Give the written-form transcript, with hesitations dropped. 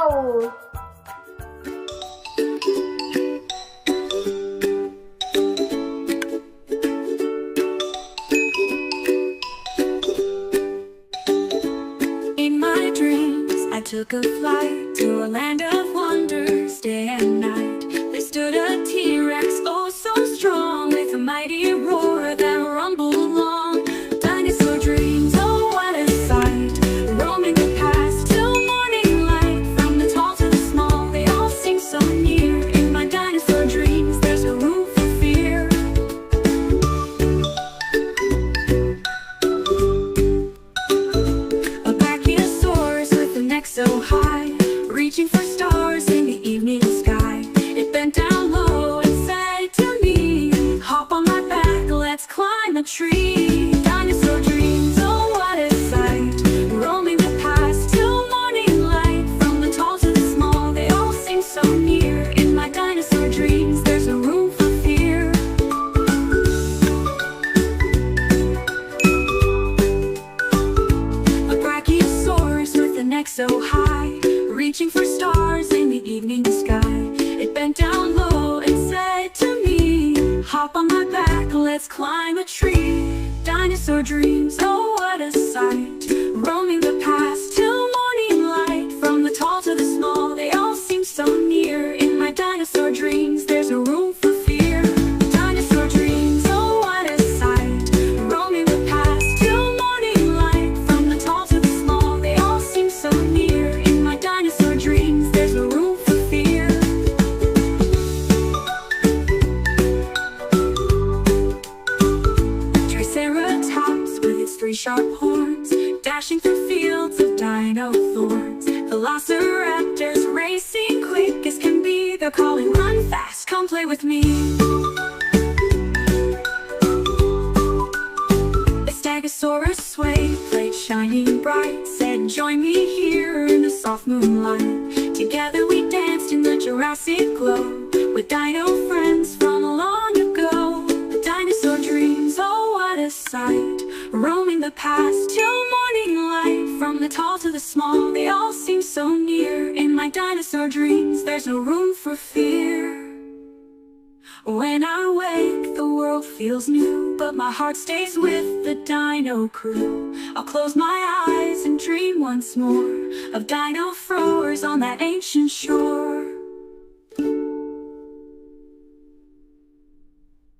Wow! In my dreams, I took a flight to a land of wonders. Day and night, there stood a T-Rex, oh so strong, with a mighty roar that rumbled along. Dinosaur dreams, oh what a sight, roaming the past till morning light. From the tall to the small, they all seem so near. In my dinosaur dreams, there's no room for fear. A Brachiosaurus with a neck so high, reaching for stars in the evening sky. It bent down low and said to me, hop on my back, let's climb a tree. Dinosaur dreams, oh what a sight, roaming the past till morning light. From the tall to the small, they all seem so near. In my dinosaur dreams, there's no room for fear. A Brachiosaurus with a neck so high, reaching for stars in the evening sky. It bent down low and said to me, hop on my back, let's climb a tree. Dinosaur dreams, oh what a sight, roaming the past till morning light. From the tall to the small, they all seem so near. In my dinosaur dreams, there's no room for fear. Dinosaur dreams, oh what a sight, roaming the past till morning light. From the tall to the small, they all seem so near. In my dinosaur dreams, there's no room for fear. Triceratops with its three sharp horns, dashing through fields of dino thorns. Velociraptors racing quick as can be, they're calling, run fast, come play with me. The Stegosaurus swayed, plate shining bright, said join me here in the soft moonlight. Together we danced in the Jurassic glow, with dino friends from long ago. The dinosaur dreams, oh what a sight, roaming the past till morning light. From the tall to the small, they all seem so near. In my dinosaur dreams, there's no room for fear. When I wake, the world feels new, but my heart stays with the dino crew. I'll close my eyes and dream once more of dino throwers on that ancient shore.